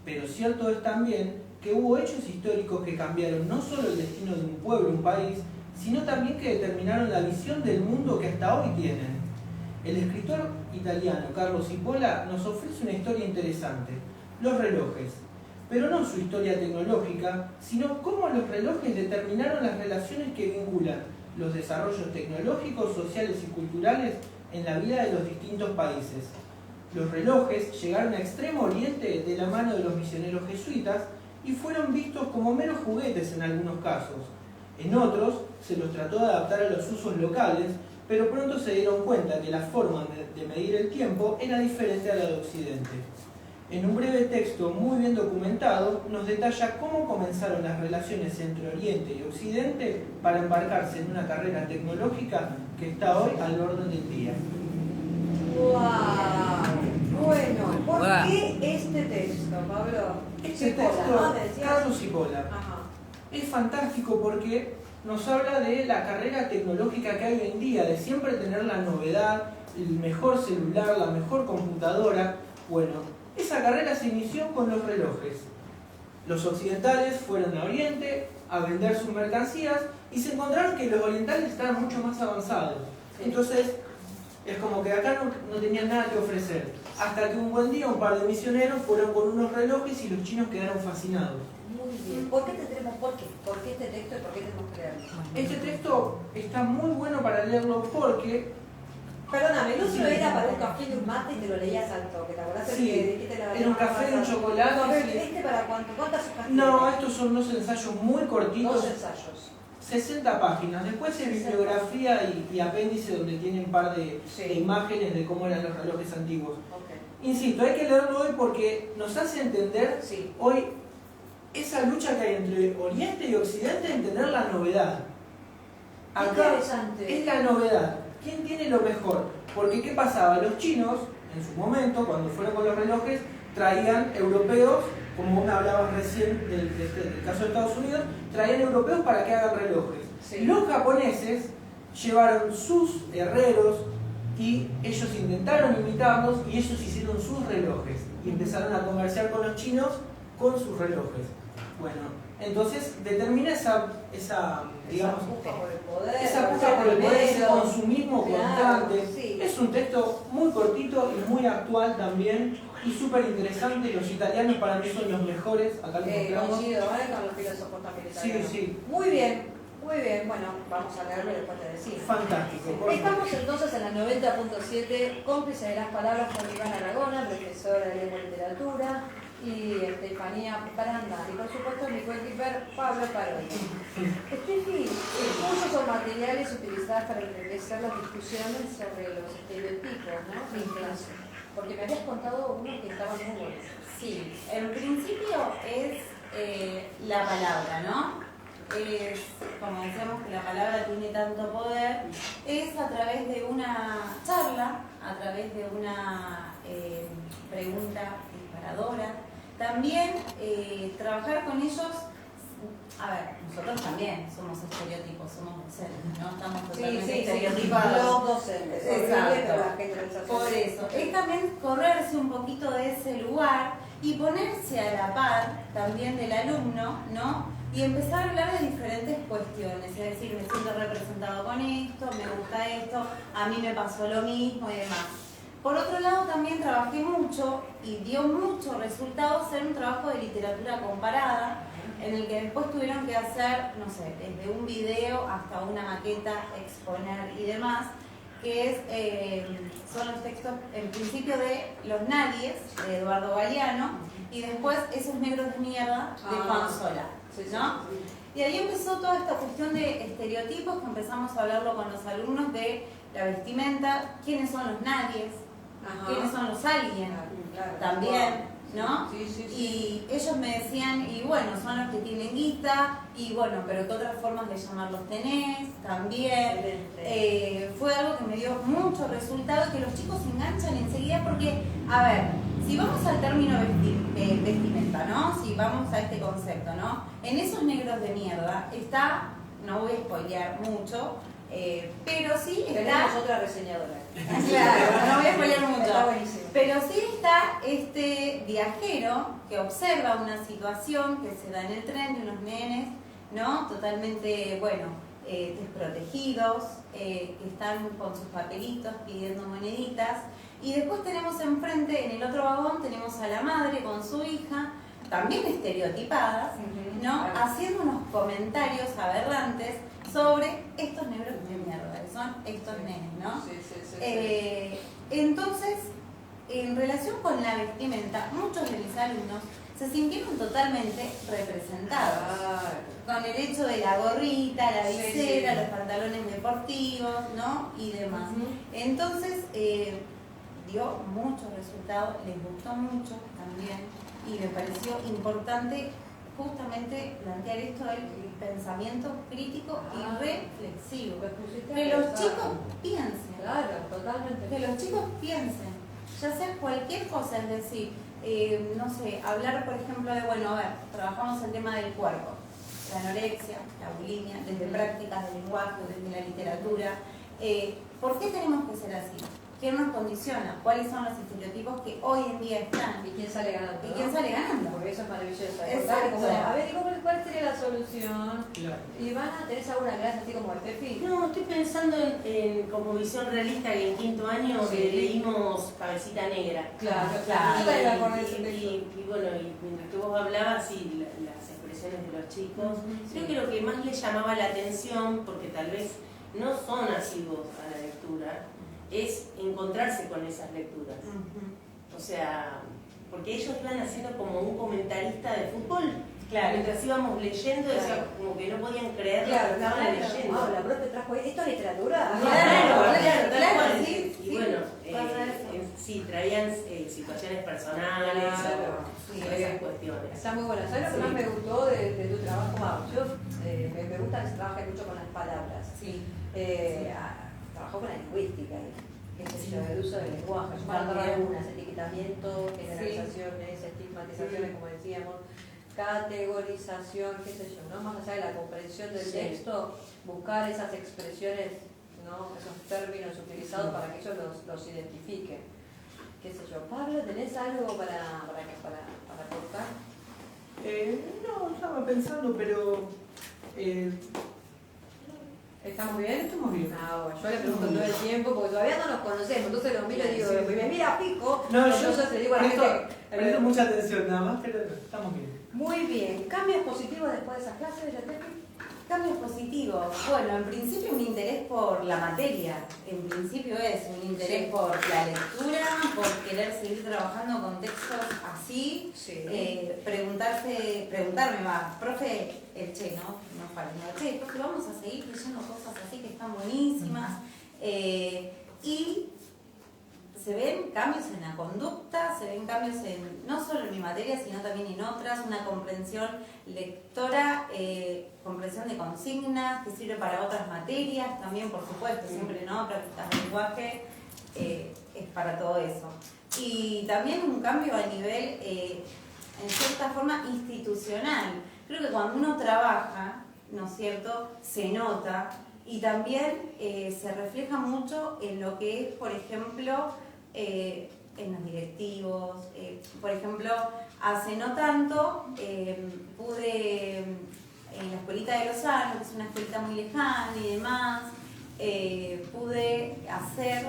Pero cierto es también que hubo hechos históricos que cambiaron no solo el destino de un pueblo, un país, sino también que determinaron la visión del mundo que hasta hoy tienen. El escritor italiano Carlo Cipolla nos ofrece una historia interesante, los relojes, pero no su historia tecnológica, sino cómo los relojes determinaron las relaciones que vinculan los desarrollos tecnológicos, sociales y culturales en la vida de los distintos países. Los relojes llegaron a Extremo Oriente de la mano de los misioneros jesuitas y fueron vistos como meros juguetes en algunos casos. En otros se los trató de adaptar a los usos locales, pero pronto se dieron cuenta que la forma de medir el tiempo era diferente a la de Occidente. En un breve texto muy bien documentado nos detalla cómo comenzaron las relaciones entre Oriente y Occidente para embarcarse en una carrera tecnológica que está hoy al orden del día. ¡Wow! Bueno, ¿por qué este texto, Pablo? Este texto, Carlo Cipolla, es fantástico porque nos habla de la carrera tecnológica que hay hoy en día, de siempre tener la novedad, el mejor celular, la mejor computadora. Bueno, esa carrera se inició con los relojes. Los occidentales fueron a Oriente a vender sus mercancías y se encontraron que los orientales estaban mucho más avanzados. Entonces, es como que acá no tenían nada que ofrecer. Hasta que un buen día un par de misioneros fueron con unos relojes y los chinos quedaron fascinados. Muy bien. ¿Por qué este texto y por qué tenemos que leerlo? Este texto está muy bueno para leerlo porque... Perdóname, el otro era para un café y un mate y te lo leías al toque, ¿te acordás? Sí, era un café y un chocolate. No, pero ¿este para cuánto? ¿Cuántas hojas tiene? No, estos son dos ensayos muy cortitos. Dos ensayos. 60 páginas. Después es bibliografía y apéndice donde tiene un par de imágenes de cómo eran los relojes antiguos. Okay. Insisto, hay que leerlo hoy porque nos hace entender hoy esa lucha que hay entre Oriente y Occidente en tener la novedad. Acá interesante. Es la novedad. ¿Quién tiene lo mejor? Porque ¿qué pasaba? Los chinos, en su momento, cuando fueron con los relojes, traían europeos, como vos hablabas recién del caso de Estados Unidos, traían europeos para que hagan relojes. Sí. Los japoneses llevaron sus herreros y ellos intentaron imitarlos y ellos hicieron sus relojes y empezaron a comerciar con los chinos con sus relojes. Bueno, entonces determina esa digamos, puja por el poder, ese consumismo constante. Sí. Es un texto muy cortito y muy actual también y súper interesante. Los italianos para mí son los mejores. Acá los mostramos. Coincido, con los filósofos también italianos. Sí. Muy bien. Bueno, vamos a leerlo y después te decimos. Fantástico. Estamos entonces en la 90.7, cómplice de las palabras con Iván Aragona, profesora de lengua y literatura, y Estefanía Baranda, y por supuesto mi coequiper Pablo Parodi. Estefi, cursos o materiales utilizados para enriquecer las discusiones sobre los estereotipos, ¿no? En clase. Porque me habías contado unos que estaban muy buenos. Sí, en principio es la palabra, ¿no? Es, como decíamos que la palabra tiene tanto poder, es a través de una charla, a través de una pregunta disparadora. También trabajar con ellos, a ver, nosotros también somos estereotipos, somos docentes, ¿no? Estamos totalmente estereotipados. Los docentes. Exacto. Por eso, es también correrse un poquito de ese lugar y ponerse a la par también del alumno, ¿no? Y empezar a hablar de diferentes cuestiones, es decir, me siento representado con esto, me gusta esto, a mí me pasó lo mismo y demás. Por otro lado, también trabajé mucho y dio mucho resultado hacer un trabajo de literatura comparada, en el que después tuvieron que hacer, no sé, desde un video hasta una maqueta, exponer y demás, que son los textos, en principio, de Los Nadies, de Eduardo Galeano, y después Esos Negros de Mierda, de Juan Sola, ¿no? Y ahí empezó toda esta cuestión de estereotipos, que empezamos a hablarlo con los alumnos de la vestimenta, quiénes son los nadies, quiénes son los alguien, también, ¿no? Y ellos me decían, y bueno, son los que tienen guita, y bueno, pero ¿qué otras formas de llamarlos tenés? También. Fue algo que me dio mucho resultado, que los chicos se enganchan enseguida porque, a ver, si vamos al término vestimenta, ¿no? Si vamos a este concepto, ¿no? En Esos Negros de Mierda está, no voy a spoilear mucho, pero sí está... Tenemos otra reseñadora. Claro, no voy a spoilear mucho. Está buenísimo. Pero sí está este viajero que observa una situación que se da en el tren de unos nenes, ¿no? Totalmente, bueno, desprotegidos, que están con sus papelitos pidiendo moneditas. Y después tenemos enfrente, en el otro vagón, tenemos a la madre con su hija, también estereotipadas, ¿no? Haciendo unos comentarios aberrantes sobre estos negros de mierda, que son estos nenes, ¿no? Entonces, en relación con la vestimenta, muchos de mis alumnos se sintieron totalmente representados. Con el hecho de la gorrita, la visera, los pantalones deportivos, ¿no? Y demás. Entonces, dio muchos resultados, les gustó mucho también, y me pareció importante justamente plantear esto del pensamiento crítico y reflexivo. Que los chicos piensen. Claro, totalmente. Que los chicos piensen, ya sea cualquier cosa, es decir, no sé, hablar por ejemplo de, bueno, a ver, trabajamos el tema del cuerpo, la anorexia, la bulimia, desde prácticas de lenguaje, desde la literatura. ¿Por qué tenemos que ser así? ¿Qué nos condiciona? ¿Cuáles son los estereotipos que hoy en día están? ¿Y quién sale ganando? ¿Y quién sale ganando? Porque eso es maravilloso. Exacto. Como, a ver, ¿y cuál sería la solución? Claro. ¿Y van a tener alguna clase así como el Pepi? No, estoy pensando en como visión realista que en quinto año leímos Cabecita Negra. Claro. Claro. Yo también me acordé de ese Y texto. bueno, y mientras que vos hablabas, sí, las expresiones de los chicos, creo que lo que más les llamaba la atención, porque tal vez no son asiduos a la lectura, es encontrarse con esas lecturas. O sea, porque ellos iban haciendo como un comentarista de fútbol. Claro. Mientras íbamos leyendo, decía, como que no podían creer lo que estaban leyendo. La profe trajo esto es literatura. Tal cual. Sí, Y bueno, pasa eso. sí, traían situaciones personales o esas cuestiones. Está muy buena. ¿Sabes lo que más me gustó de tu trabajo? Yo me gusta que se trabaje mucho con las palabras. Sí. Trabajó con la lingüística y qué sé yo, el uso del lenguaje. Yo para tomar algunas, etiquetamiento, generalizaciones, estigmatizaciones, como decíamos, categorización, qué sé yo, ¿no? Más allá de la comprensión del texto, buscar esas expresiones, ¿no? Esos términos utilizados para que ellos los identifiquen. Qué sé yo. Pablo, ¿tenés algo para aportar? No, estaba pensando, pero ¿Estamos bien? estamos bien. Bueno, yo le pregunto todo el tiempo porque todavía no nos conocemos, entonces lo miro y digo, Sí. y me mira pico, No, entonces le digo a la gente. presto mucha atención nada más, pero estamos bien. Muy bien, ¿cambios positivos después de esas clases de la Tefi? Cambios positivos. Bueno, en principio un interés por la materia. En principio es un interés por la lectura, por querer seguir trabajando con textos así. Sí. Preguntarme, profe, che, no falta, che, profe, vamos a seguir leyendo cosas así que están buenísimas. Y se ven cambios en la conducta, se ven cambios no solo en mi materia, sino también en otras, una comprensión lectora, comprensión de consignas, que sirve para otras materias, también por supuesto, siempre, ¿no? Prácticas de lenguaje, es para todo eso. Y también un cambio a nivel, en cierta forma, institucional. Creo que cuando uno trabaja, ¿no es cierto?, se nota y también se refleja mucho en lo que es, por ejemplo, en los directivos. Por ejemplo, hace no tanto pude, en la escuelita de Lozano, que es una escuelita muy lejana y demás, pude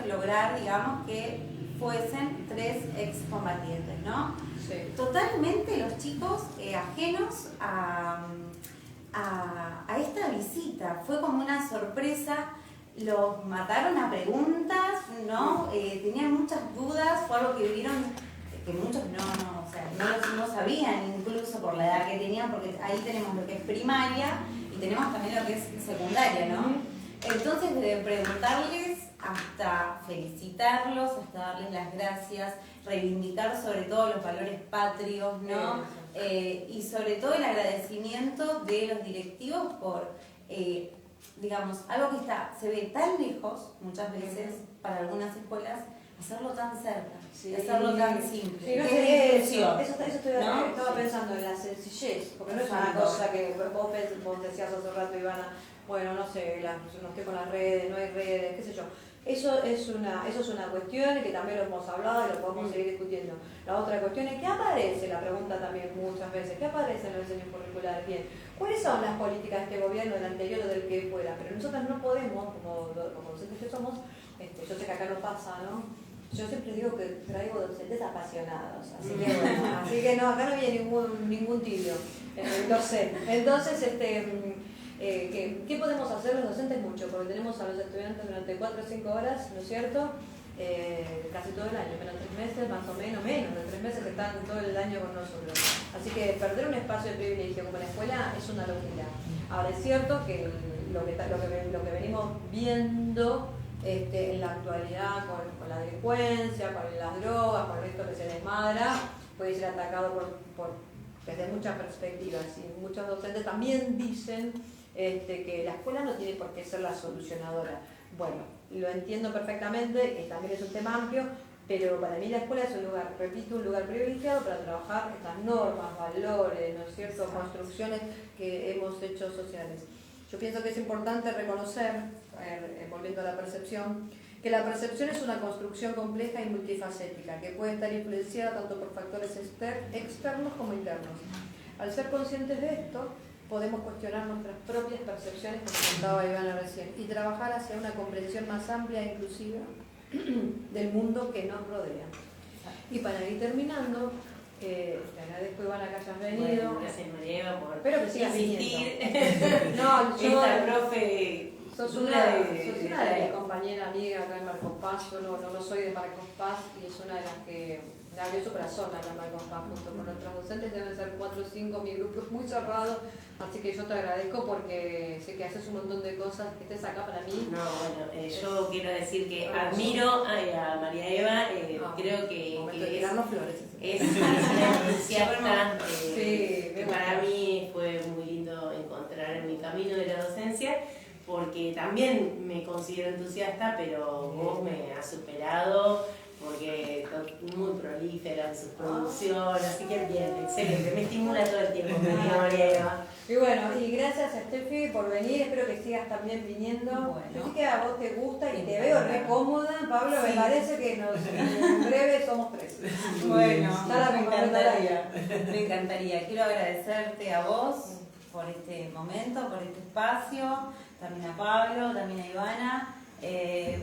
lograr, digamos, que fuesen 3 excombatientes, ¿no? Sí. Totalmente los chicos ajenos a esta visita. Fue como una sorpresa. Los mataron a preguntas, ¿no? Tenían muchas dudas, fue algo que vivieron, que muchos no sabían, incluso por la edad que tenían, porque ahí tenemos lo que es primaria y tenemos también lo que es secundaria, ¿no? Entonces, desde preguntarles hasta felicitarlos, hasta darles las gracias, reivindicar sobre todo los valores patrios, ¿no? Y sobre todo el agradecimiento de los directivos por... digamos, algo que se ve tan lejos, muchas veces, para algunas escuelas, hacerlo tan cerca, hacerlo tan simple. Sí, no Es sé, difusión, estaba pensando en la sencillez, porque no es una cosa que vos decías hace rato, Ivana, bueno, no sé, no estoy con las redes, no hay redes, qué sé yo. Eso es una cuestión que también lo hemos hablado y lo podemos seguir discutiendo. La otra cuestión es que aparece, la pregunta también muchas veces, ¿qué aparece en los diseños curriculares? Bien, ¿cuáles son las políticas de este gobierno, del anterior o del que fuera? Pero nosotros no podemos, como docentes que somos, yo sé que acá no pasa, ¿no? Yo siempre digo que traigo docentes apasionados, así que bueno, así que no, acá no había ningún tibio. Entonces, ¿qué podemos hacer los docentes? Mucho, porque tenemos a los estudiantes durante 4 o 5 horas, ¿no es cierto? Casi todo el año, menos 3 meses, más o menos de 3 meses que están todo el año con nosotros. Así que perder un espacio de privilegio como la escuela es una locura. Ahora es cierto que lo que venimos viendo en la actualidad con la delincuencia, con las drogas, con esto que se desmadra, puede ser atacado desde muchas perspectivas. Y muchos docentes también dicen que la escuela no tiene por qué ser la solucionadora. Bueno, lo entiendo perfectamente, también es un tema amplio, pero para mí la escuela es un lugar, repito, un lugar privilegiado para trabajar estas normas, valores, ¿no es cierto?, construcciones que hemos hecho sociales. Yo pienso que es importante reconocer, volviendo a la percepción, que la percepción es una construcción compleja y multifacética, que puede estar influenciada tanto por factores externos como internos. Al ser conscientes de esto, podemos cuestionar nuestras propias percepciones, como contaba Ivana recién, y trabajar hacia una comprensión más amplia e inclusiva del mundo que nos rodea. Y para ir terminando, te agradezco, Ivana, que hayas venido. Bueno, gracias, María Eva, por espero que sigas insistir. No, yo... Esta profe... Sos una de mis compañeras amigas acá en Marcos Paz. Yo no soy de Marcos Paz y es una de las que abrió su corazón acá en Marcos Paz junto con otros docentes. Deben ser 4 o 5, mi grupo es muy cerrado, así que yo te agradezco porque sé que haces un montón de cosas, que estés acá para mí. No, bueno, yo quiero decir que admiro a María Eva, creo que es una entusiasta que para mí fue muy lindo encontrar en mi camino de la docencia, porque también me considero entusiasta, pero vos me has superado, porque muy prolífera en sus producciones, así que bien, excelente, me estimula todo el tiempo, María Eva. Y bueno, y gracias a Steffi por venir, espero que sigas también viniendo. Bueno. Yo sé que a vos te gusta y te veo re cómoda, Pablo, me parece que en breve somos 3. Bueno, me encantaría. Quiero agradecerte a vos por este momento, por este espacio, también a Pablo, también a Ivana.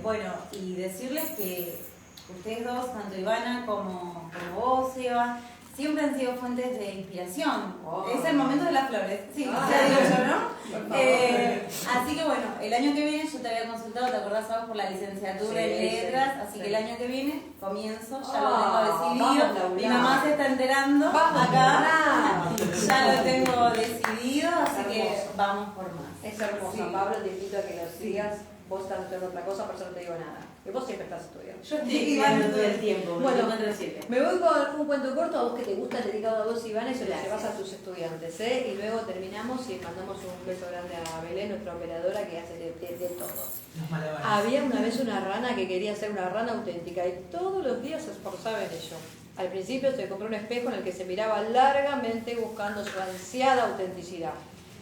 Bueno, y decirles que ustedes dos, tanto Ivana como vos, Eva, siempre han sido fuentes de inspiración. Es el momento de las flores, sí, ya digo yo, ¿no? Así que bueno, el año que viene yo te había consultado, ¿te acordás vos por la licenciatura en letras? Así que el año que viene comienzo, ya lo tengo decidido. Mi mamá se está enterando acá, ya lo tengo decidido, así que vamos por más. Es hermoso, sí. Pablo, te invito a que lo sigas. Vos estás estudiando otra cosa, por eso no te digo nada. Y vos siempre estás estudiando. Yo estoy estudiando todo el tiempo, bueno, me voy con un cuento corto a vos que te gusta, dedicado a vos, Ivana, y se lo llevas a tus estudiantes, Y luego terminamos y mandamos un beso grande a Belén, nuestra operadora, que hace de todo. Había una vez una rana que quería ser una rana auténtica y todos los días se esforzaba en ello. Al principio se compró un espejo en el que se miraba largamente buscando su ansiada autenticidad.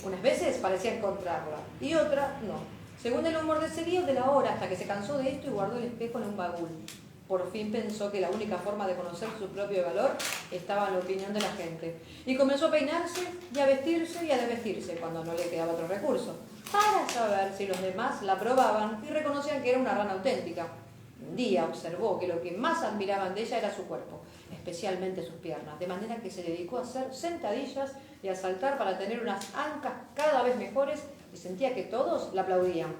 Unas veces parecía encontrarla y otras no. Según el humor de ese día o de la hora, hasta que se cansó de esto y guardó el espejo en un baúl. Por fin pensó que la única forma de conocer su propio valor estaba en la opinión de la gente. Y comenzó a peinarse y a vestirse y a desvestirse cuando no le quedaba otro recurso, para saber si los demás la aprobaban y reconocían que era una rana auténtica. Un día observó que lo que más admiraban de ella era su cuerpo, especialmente sus piernas, de manera que se dedicó a hacer sentadillas y a saltar para tener unas ancas cada vez mejores y sentía que todos la aplaudían.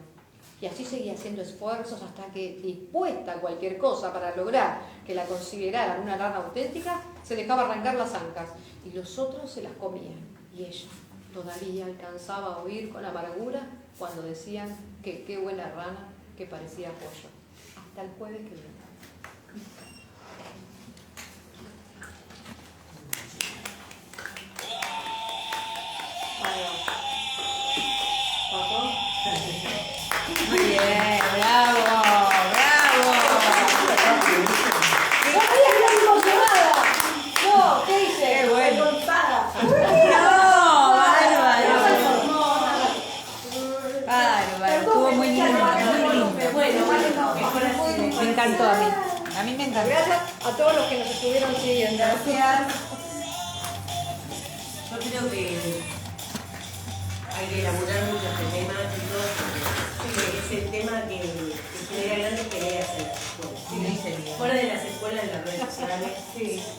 Y así seguía haciendo esfuerzos hasta que, dispuesta a cualquier cosa para lograr que la consideraran una rana auténtica, se dejaba arrancar las ancas y los otros se las comían. Y ella todavía alcanzaba a oír con amargura cuando decían que qué buena rana, que parecía pollo. Hasta el jueves que viene. Muy bien, bravo, bravo. ¡No sabía que era emocionada! No, ¿qué hice? Qué bueno. Recortada. No, bárbaro. Bárbaro, estuvo muy lindo, muy lindo. Bueno, comentar. Gracias a todos los que nos estuvieron siguiendo. Gracias. Yo creo que hay que elaborar mucho este tema, chicos, porque es el tema que genera grandes peleas en las escuelas. Sí, Fuera de las escuelas, en las redes sociales. Sí.